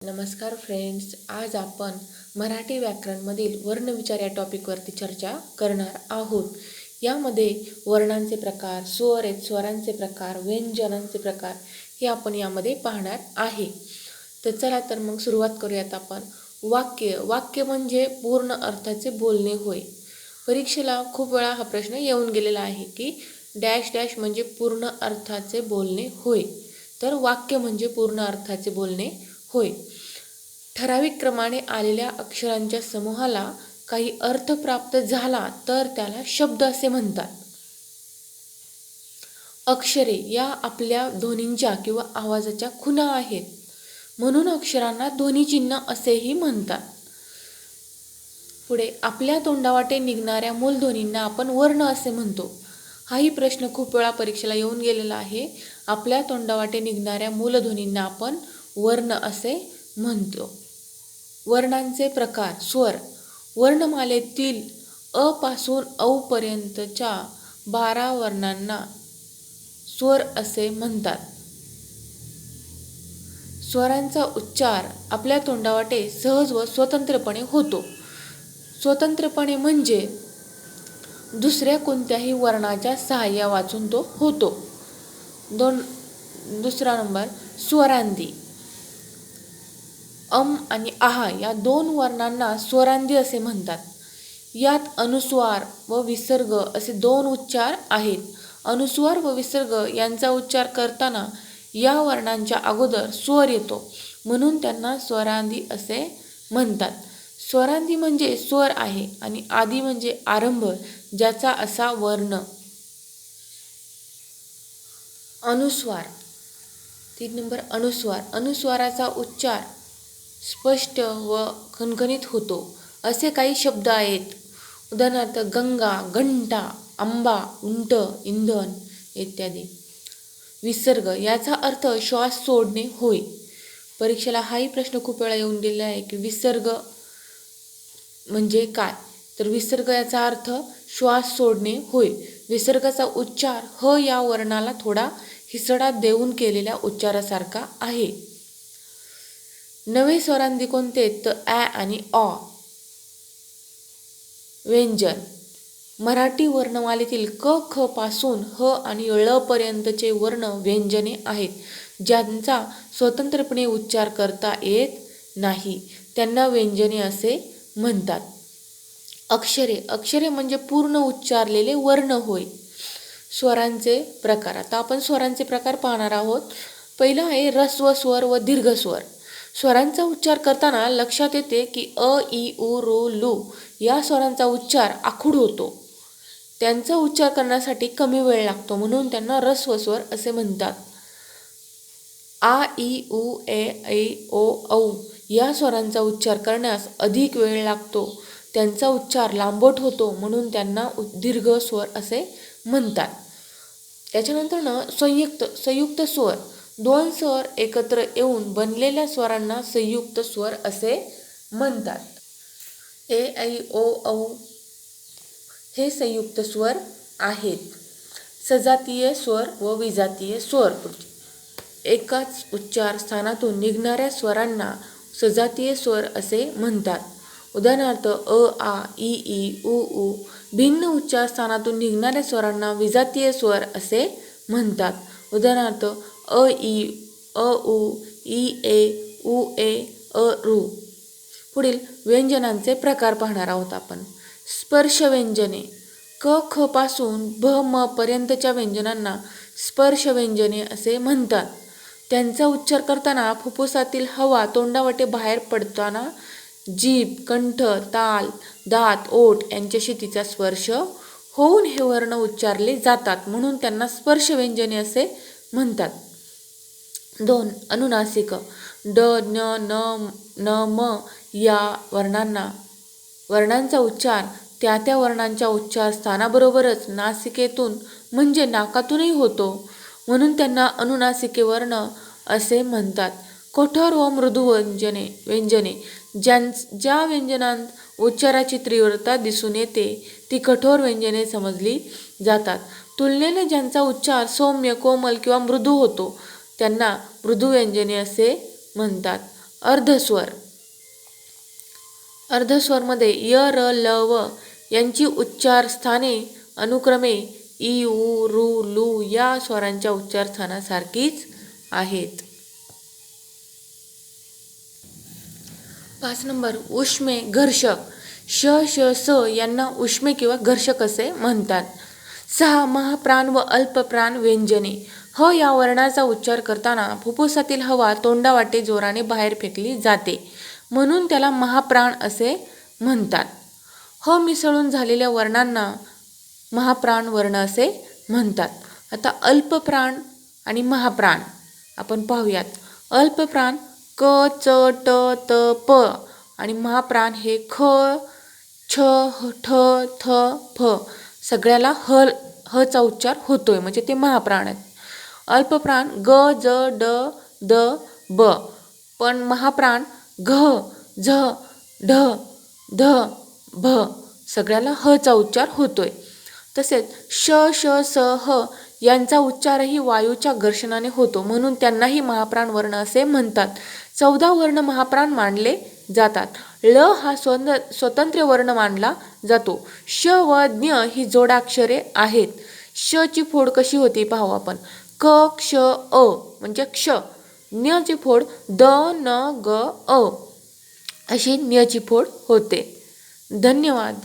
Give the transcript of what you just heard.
नमस्कार फ्रेंड्स, आज आपण मराठी व्याकरणमधील वर्णविचार या टॉपिकवरती चर्चा करणार आहोत. यामध्ये वर्णांचे प्रकार, स्वर आहेत, स्वरांचे प्रकार, व्यंजनांचे प्रकार हे आपण यामध्ये पाहणार आहे. तर चला तर मग सुरुवात करूयात आपण. वाक्य म्हणजे पूर्ण अर्थाचे बोलणे होय. परीक्षेला खूप वेळा हा प्रश्न येऊन गेलेला आहे की डॅश डॅश म्हणजे पूर्ण अर्थाचे बोलणे होय. तर वाक्य म्हणजे पूर्ण अर्थाचे बोलणे होय. ठराविक क्रमाने आलेल्या अक्षरांच्या समूहाला काही अर्थ प्राप्त झाला तर त्याला शब्द असे म्हणतात. अक्षरे या आपल्या ध्वनींच्या किंवा आवाजाच्या खुणा आहेत, म्हणून अक्षरांना ध्वनिचिन्ह असेही म्हणतात. पुढे, आपल्या तोंडावाटे निघणाऱ्या मूलध्वनींना आपण वर्ण असे म्हणतो. हाही प्रश्न खूप वेळा परीक्षेला येऊन गेलेला आहे. आपल्या तोंडावाटे निघणाऱ्या मूलध्वनींना आपण वर्ण असे म्हणतो. वर्णांचे प्रकार. स्वर. वर्णमालेतील अ पासून औ पर्यंतच्या 12 वर्णांना स्वर असे म्हणतात. स्वरांचा उच्चार आपल्या तोंडावाटे सहज व स्वतंत्रपणे होतो. स्वतंत्रपणे म्हणजे दुसऱ्या कोणत्याही वर्णाच्या सहाय्या वाचून तो होतो. दुसरा नंबर, स्वरांधी. आणि आहा या 2 वर्णांना स्वरांधी असे म्हणतात. यात अनुस्वार व विसर्ग असे 2 उच्चार आहेत. अनुस्वार व विसर्ग यांचा उच्चार करताना या वर्णांच्या अगोदर स्वर येतो, म्हणून त्यांना स्वरांधी असे म्हणतात. स्वरांधी म्हणजे स्वर आहे आणि आदी म्हणजे आरंभ, ज्याचा असा वर्ण. अनुस्वार. 3 नंबर, अनुस्वार. अनुस्वाराचा उच्चार स्पष्ट व खणखणीत होतो. असे काही शब्द आहेत. उदाहरणार्थ गंगा, घंटा, आंबा, उंट, इंधन इत्यादी. विसर्ग याचा अर्थ श्वास सोडणे होय. परीक्षेला हाही प्रश्न खूप वेळा येऊन गेलेला आहे की विसर्ग म्हणजे काय. तर विसर्ग याचा अर्थ श्वास सोडणे होय. विसर्गाचा उच्चार ह या वर्णाला थोडा हिसडा देऊन केलेल्या उच्चारासारखा आहे. नवे स्वरांधी कोणते तर ॲ आणि ऑ. व्यंजन. मराठी वर्णमालेतील क ख पासून ह आणि ळ पर्यंतचे वर्ण व्यंजने आहेत, ज्यांचा स्वतंत्रपणे उच्चार करता येत नाही. त्यांना व्यंजने असे म्हणतात. अक्षरे. अक्षरे म्हणजे पूर्ण उच्चारलेले वर्ण होय. स्वरांचे प्रकार. आता आपण स्वरांचे प्रकार पाहणार आहोत. पहिला आहे ऱ्हस्व स्वर व दीर्घ स्वर. स्वरांचा उच्चार करताना लक्षात येते की अ, इ, उ, रो, लू या स्वरांचा उच्चार आखूड होतो. त्यांचा उच्चार करण्यासाठी कमी वेळ लागतो, म्हणून त्यांना ऱ्हस्व स्वर असे म्हणतात. आ, इ, उ, ए, ऐ, ओ, औ या स्वरांचा उच्चार करण्यास अधिक वेळ लागतो. त्यांचा उच्चार लांबट होतो, म्हणून त्यांना दीर्घ स्वर असे म्हणतात. त्याच्यानंतर संयुक्त स्वर. 2 स्वर एकत्र येऊन बनलेल्या स्वरांना संयुक्त स्वर असे म्हणतात. ए, ऐ, ओ, औ हे संयुक्त स्वर आहेत. सजातीय स्वर व विजातीय स्वर. एकाच उच्चार स्थानातून निघणाऱ्या स्वरांना सजातीय स्वर असे म्हणतात. उदाहरणार्थ अ, आ, इ, ई, उ, ऊ. भिन्न उच्चार स्थानातून निघणाऱ्या स्वरांना विजातीय स्वर असे म्हणतात. उदाहरणार्थ अ, इ, अ, उ, इ, ए, उ, ए, अ, ऋ. पुढील व्यंजनांचे प्रकार पाहणार आहोत आपण. स्पर्श व्यंजने. क ख पासून भ म पर्यंतच्या व्यंजनांना स्पर्श व्यंजने असे म्हणतात. त्यांचा उच्चार करताना फुफ्फुसातील हवा तोंडावाटे बाहेर पडताना जीभ, कंठ, ताल, दात, ओठ यांच्याशी तिचा स्पर्श होऊन हे वर्ण उच्चारले जातात, म्हणून त्यांना स्पर्श व्यंजने असे म्हणतात. 2 अनुनासिक. ड, न, न, म या वर्णांचा उच्चार त्या वर्णांच्या उच्चार स्थानाबरोबरच नासिकेतून म्हणजे नाकातूनही होतो, म्हणून त्यांना अनुनासिके वर्ण असे म्हणतात. कठोर व मृदू व्यंजने. ज्या व्यंजनांत उच्चाराची तीव्रता दिसून येते ती कठोर व्यंजने समजली जातात. तुलनेने ज्यांचा उच्चार सौम्य, कोमल किंवा मृदू होतो त्यांना मृदू व्यंजने असे म्हणतात. अर्धस्वर. अर्धस्वरमध्ये य र ल व यांची उच्चार स्थाने अनुक्रमे इ उ रू लू या स्वरांच्या उच्चार स्थानासारखीच आहेत. 5 नंबर उष्मे घर्षक. श श स यांना उष्मे किंवा घर्षक असे म्हणतात. 6 महाप्राण व अल्पप्राण व्यंजने. ह या वर्णाचा उच्चार करताना फुफ्फुसातील हवा तोंडावाटे जोराने बाहेर फेकली जाते म्हणून त्याला महाप्राण असे म्हणतात. ह मिसळून झालेल्या वर्णांना महाप्राण वर्ण असे म्हणतात. आता अल्पप्राण आणि महाप्राण आपण पाहूयात. अल्पप्राण क च ट त प आणि महाप्राण हे ख छ ठ थ फ सगळ्याला ह चा उच्चार होतोय म्हणजे ते महाप्राण आहेत. अल्पप्राण ग ज ड द ब पण महाप्राण घ झ ढ ध भ सगळ्याला ह चा उच्चार होतोय. तसेच श श स ह यांचा उच्चारही वायूच्या घर्षणाने होतो म्हणून त्यांनाही महाप्राण वर्ण असे म्हणतात. 14 वर्ण महाप्राण मानले जातात. ळ हा स्वतंत्र वर्ण मानला जातो. श व ज्ञ ही जोडाक्षरे आहेत. श ची फोड कशी होती पाहू आपण. क क्ष अ म्हणजे क्ष. ज्ञ ची फोड द न ग अ अशी ज्ञ ची फोड होते. धन्यवाद.